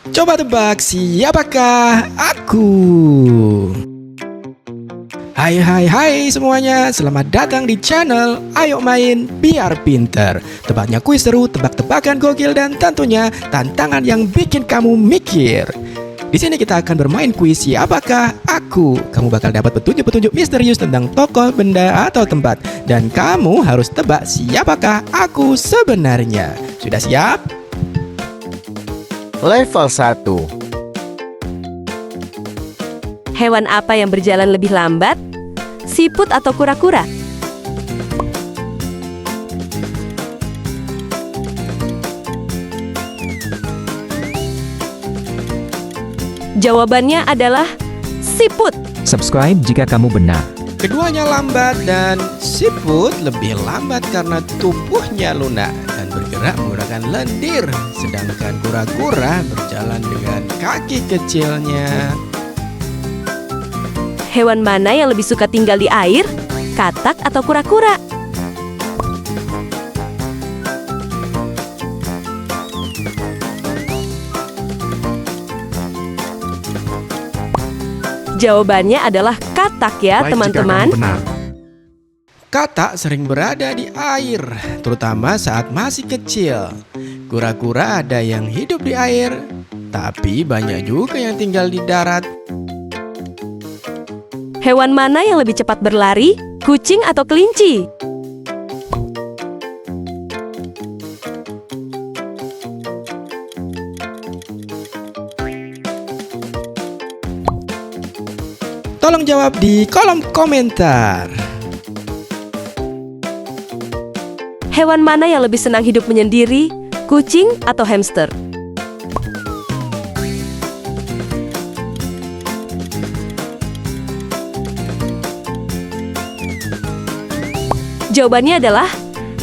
Coba tebak siapakah aku? Hai semuanya, selamat datang di channel Ayo Main Biar Pinter. Tebaknya kuis seru, tebak-tebakan gokil, dan tentunya tantangan yang bikin kamu mikir. Di sini kita akan bermain kuis siapakah aku. Kamu bakal dapat petunjuk-petunjuk misterius tentang tokoh, benda, atau tempat. Dan kamu harus tebak siapakah aku sebenarnya. Sudah siap? Level 1. Hewan apa yang berjalan lebih lambat? Siput atau kura-kura? Jawabannya adalah siput. Subscribe jika kamu benar. Keduanya lambat dan siput lebih lambat karena tubuhnya lunak dan bergerak menggunakan lendir. Sedangkan kura-kura berjalan dengan kaki kecilnya. Hewan mana yang lebih suka tinggal di air? Katak atau kura-kura? Jawabannya adalah katak ya, teman-teman. Katak sering berada di air, terutama saat masih kecil. Kura-kura ada yang hidup di air, tapi banyak juga yang tinggal di darat. Hewan mana yang lebih cepat berlari? Kucing atau kelinci? Tolong jawab di kolom komentar. Hewan mana yang lebih senang hidup menyendiri? Kucing atau hamster? Jawabannya adalah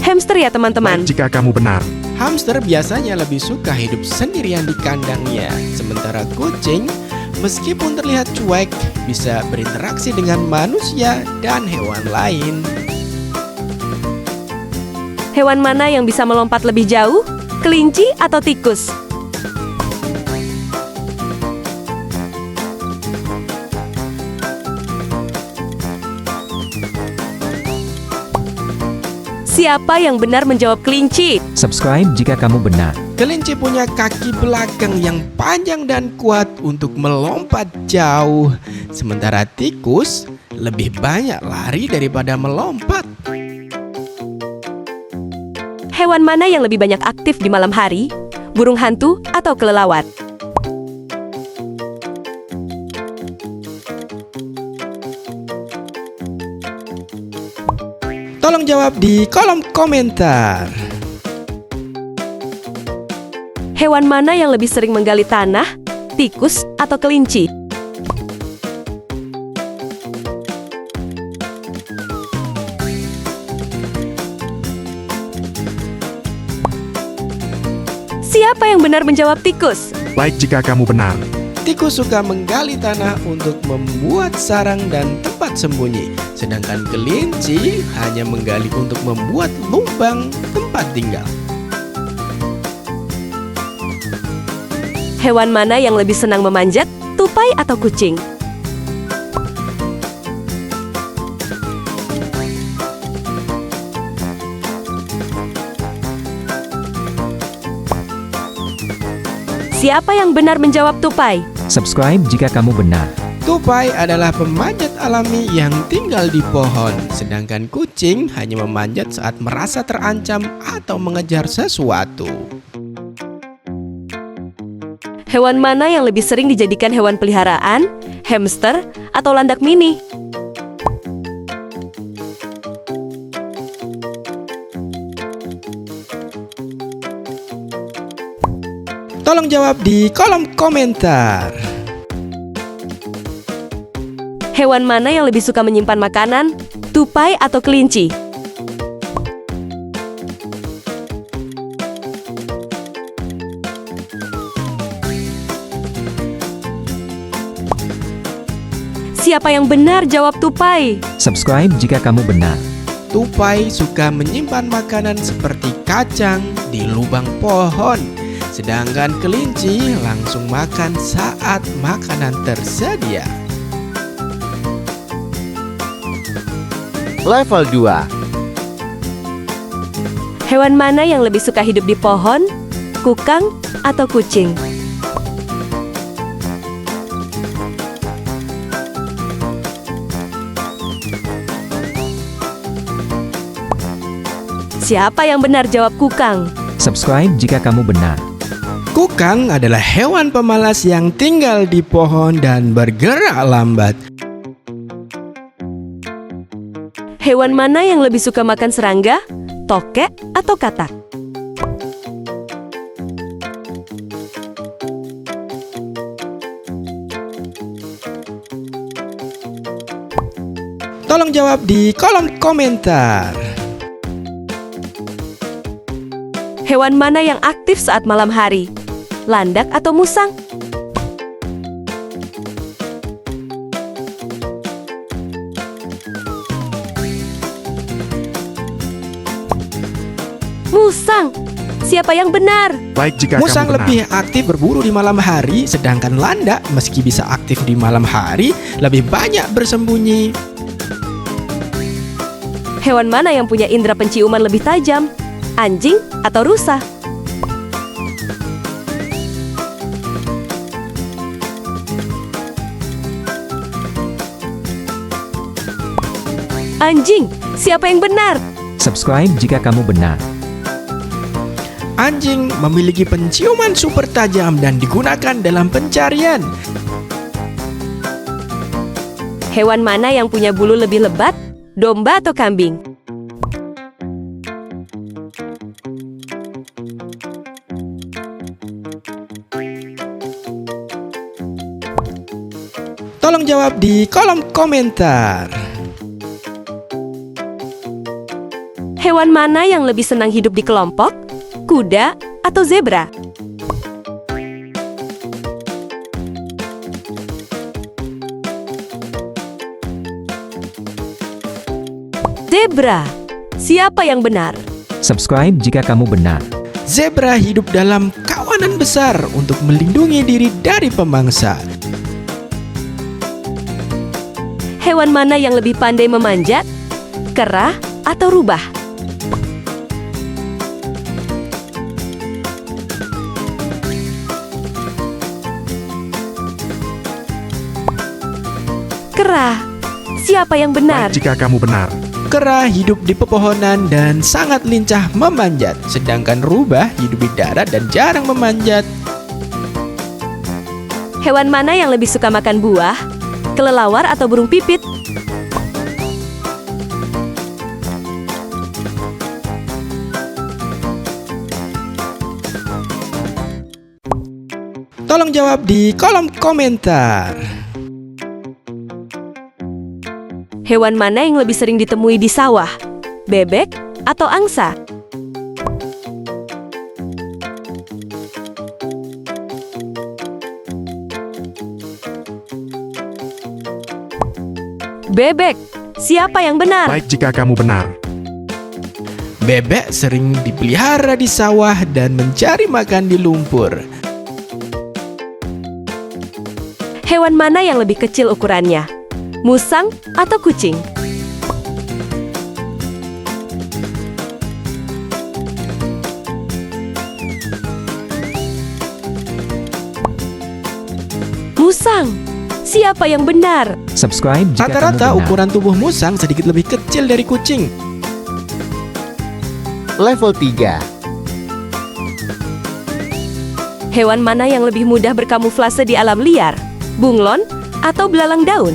hamster ya, teman-teman. Jika kamu benar. Hamster biasanya lebih suka hidup sendirian di kandangnya. Sementara kucing, meskipun terlihat cuek, bisa berinteraksi dengan manusia dan hewan lain. Hewan mana yang bisa melompat lebih jauh? Kelinci atau tikus? Siapa yang benar menjawab kelinci? Subscribe jika kamu benar. Kelinci punya kaki belakang yang panjang dan kuat untuk melompat jauh. Sementara tikus lebih banyak lari daripada melompat. Hewan mana yang lebih banyak aktif di malam hari? Burung hantu atau kelelawar? Tolong jawab di kolom komentar. Hewan mana yang lebih sering menggali tanah? Tikus atau kelinci? Siapa yang benar menjawab tikus? Baik jika kamu benar. Tikus suka menggali tanah untuk membuat sarang dan tempat sembunyi. Sedangkan kelinci hanya menggali untuk membuat lubang tempat tinggal. Hewan mana yang lebih senang memanjat? Tupai atau kucing? Siapa yang benar menjawab tupai? Subscribe jika kamu benar. Tupai adalah pemanjat alami yang tinggal di pohon. Sedangkan kucing hanya memanjat saat merasa terancam atau mengejar sesuatu. Hewan mana yang lebih sering dijadikan hewan peliharaan? Hamster atau landak mini? Tolong jawab di kolom komentar. Hewan mana yang lebih suka menyimpan makanan? Tupai atau kelinci? Siapa yang benar jawab tupai? Subscribe jika kamu benar. Tupai suka menyimpan makanan seperti kacang di lubang pohon. Sedangkan kelinci langsung makan saat makanan tersedia. Level 2. Hewan mana yang lebih suka hidup di pohon? Kukang atau kucing? Siapa yang benar jawab kukang? Subscribe jika kamu benar. Kukang adalah hewan pemalas yang tinggal di pohon dan bergerak lambat. Hewan mana yang lebih suka makan serangga? Tokek atau katak? Tolong jawab di kolom komentar. Hewan mana yang aktif saat malam hari? Landak atau musang? Musang. Siapa yang benar? Baik jika Musang kamu benar. lebih aktif berburu di malam hari, sedangkan landak meski bisa aktif di malam hari, lebih banyak bersembunyi. Hewan mana yang punya indera penciuman lebih tajam? Anjing atau rusa? Anjing. Siapa yang benar? Subscribe jika kamu benar. Anjing memiliki penciuman super tajam dan digunakan dalam pencarian. Hewan mana yang punya bulu lebih lebat? Domba atau kambing? Tolong jawab di kolom komentar. Hewan mana yang lebih senang hidup di kelompok? Kuda atau zebra? Zebra. Siapa yang benar? Subscribe jika kamu benar. Zebra hidup dalam kawanan besar untuk melindungi diri dari pemangsa. Hewan mana yang lebih pandai memanjat? Kera atau rubah? Kera. Siapa yang benar? Baik jika kamu benar. Kera hidup di pepohonan dan sangat lincah memanjat, sedangkan rubah hidup di darat dan jarang memanjat. Hewan mana yang lebih suka makan buah? Kelelawar atau burung pipit? Tolong jawab di kolom komentar. Hewan mana yang lebih sering ditemui di sawah? Bebek atau angsa? Bebek. Siapa yang benar? Baik jika kamu benar. Bebek sering dipelihara di sawah dan mencari makan di lumpur. Hewan mana yang lebih kecil ukurannya? Musang atau kucing? Musang. Siapa yang benar? Subscribe jika kamu Rata-rata benar. ukuran tubuh musang sedikit lebih kecil dari kucing. Level 3. Hewan mana yang lebih mudah berkamuflase di alam liar? Bunglon atau belalang daun?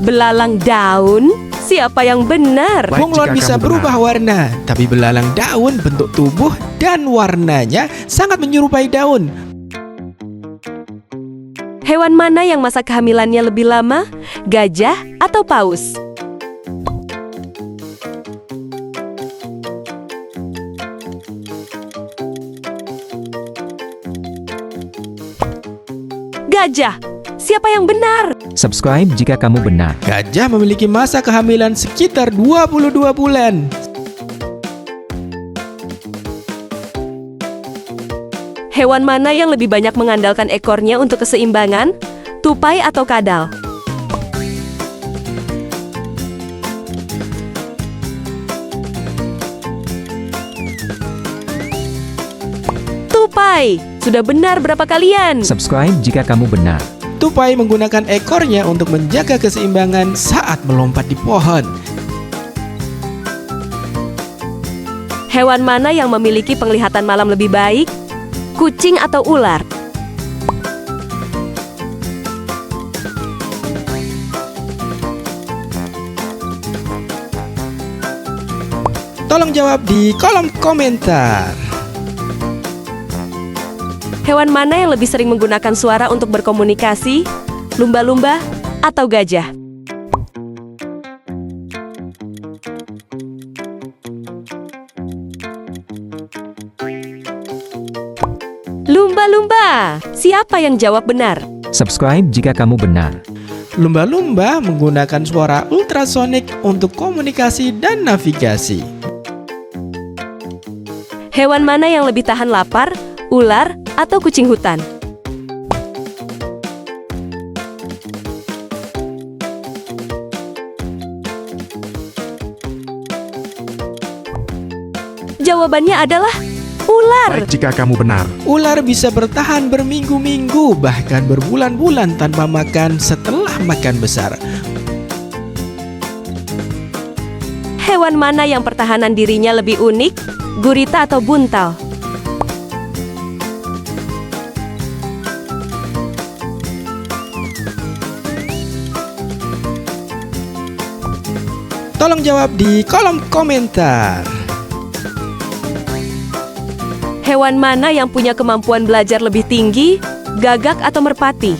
Belalang daun? Siapa yang benar? Baik Bunglon jika bisa kamu berubah warna, tapi belalang daun bentuk tubuh dan warnanya sangat menyerupai daun. Hewan mana yang masa kehamilannya lebih lama? Gajah atau paus? Gajah. Siapa yang benar? Subscribe jika kamu benar. Gajah memiliki masa kehamilan sekitar 22 bulan. Hewan mana yang lebih banyak mengandalkan ekornya untuk keseimbangan? Tupai atau kadal? Tupai! Sudah benar berapa kalian? Subscribe jika kamu benar. Tupai menggunakan ekornya untuk menjaga keseimbangan saat melompat di pohon. Hewan mana yang memiliki penglihatan malam lebih baik? Kucing atau ular? Tolong jawab di kolom komentar. Hewan mana yang lebih sering menggunakan suara untuk berkomunikasi? Lumba-lumba atau gajah? Lumba-lumba. Siapa yang jawab benar? Subscribe jika kamu benar. Lumba-lumba menggunakan suara ultrasonik untuk komunikasi dan navigasi. Hewan mana yang lebih tahan lapar? Ular atau kucing hutan? Jawabannya adalah ular. Baik jika kamu benar. Ular bisa bertahan berminggu-minggu, bahkan berbulan-bulan tanpa makan setelah makan besar. Hewan mana yang pertahanan dirinya lebih unik? Gurita atau buntal? Tolong jawab di kolom komentar. Hewan mana yang punya kemampuan belajar lebih tinggi? Gagak atau merpati?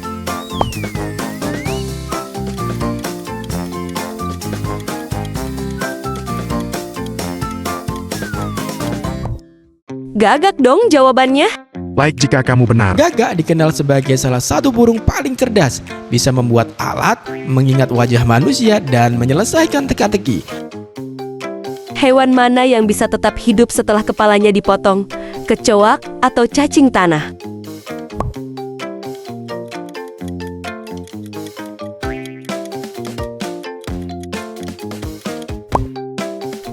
Gagak dong jawabannya. Baik jika kamu benar. Gagak dikenal sebagai salah satu burung paling cerdas, bisa membuat alat, mengingat wajah manusia, dan menyelesaikan teka-teki. Hewan mana yang bisa tetap hidup setelah kepalanya dipotong? Kecoak atau cacing tanah?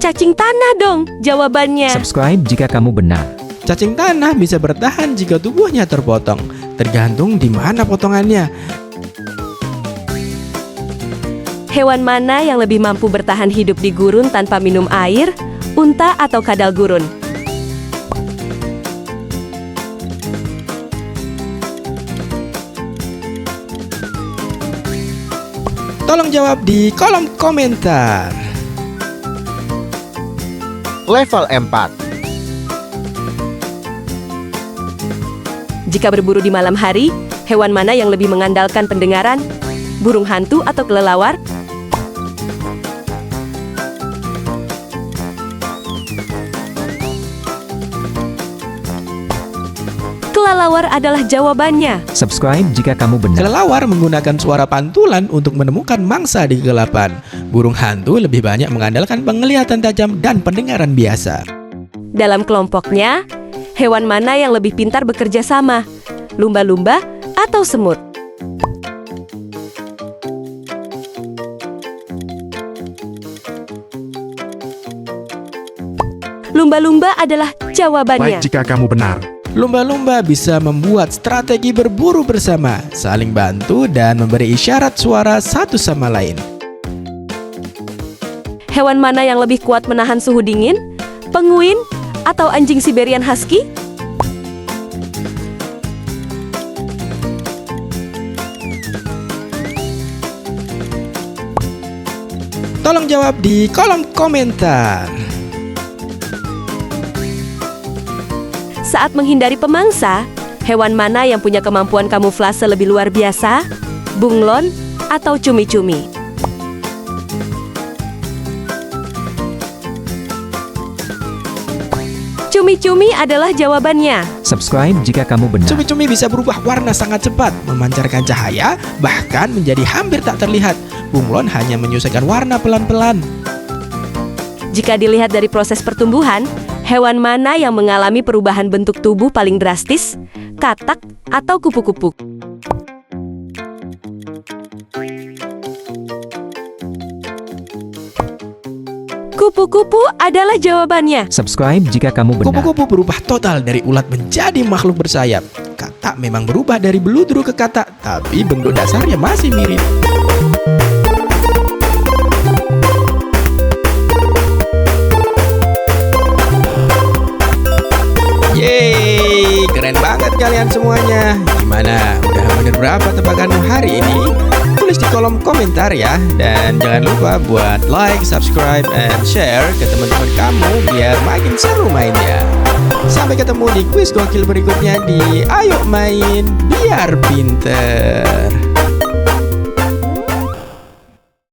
Cacing tanah dong jawabannya. Subscribe jika kamu benar. Cacing tanah bisa bertahan jika tubuhnya terpotong, tergantung di mana potongannya. Hewan mana yang lebih mampu bertahan hidup di gurun tanpa minum air? Unta atau kadal gurun? Tolong jawab di kolom komentar. Level 4. Jika berburu di malam hari, hewan mana yang lebih mengandalkan pendengaran? Burung hantu atau kelelawar? Kelelawar adalah jawabannya. Subscribe jika kamu benar. Kelelawar menggunakan suara pantulan untuk menemukan mangsa di kegelapan. Burung hantu lebih banyak mengandalkan penglihatan tajam dan pendengaran biasa. Dalam kelompoknya, hewan mana yang lebih pintar bekerja sama? Lumba-lumba atau semut? Lumba-lumba adalah jawabannya. Baik jika kamu benar. Lumba-lumba bisa membuat strategi berburu bersama, saling bantu, dan memberi isyarat suara satu sama lain. Hewan mana yang lebih kuat menahan suhu dingin? Penguin atau anjing Siberian Husky? Tolong jawab di kolom komentar. Saat menghindari pemangsa, hewan mana yang punya kemampuan kamuflase lebih luar biasa? Bunglon atau cumi-cumi? Cumi-cumi adalah jawabannya. Subscribe jika kamu benar. Cumi-cumi bisa berubah warna sangat cepat, memancarkan cahaya, bahkan menjadi hampir tak terlihat. Bunglon hanya menyusukan warna pelan-pelan. Jika dilihat dari proses pertumbuhan, hewan mana yang mengalami perubahan bentuk tubuh paling drastis? Katak atau kupu-kupu? Kupu-kupu adalah jawabannya. Subscribe jika kamu benar. Kupu-kupu berubah total dari ulat menjadi makhluk bersayap. Katak memang berubah dari beludru ke katak, tapi bentuk dasarnya masih mirip. Yeay, keren banget kalian semuanya. Gimana? Udah bener berapa tebakanmu hari ini? Tulis di kolom komentar ya. Dan jangan lupa buat like, subscribe, and share ke teman-teman kamu biar makin seru mainnya. Sampai ketemu di kuis gokil berikutnya di Ayo Main Biar Pinter.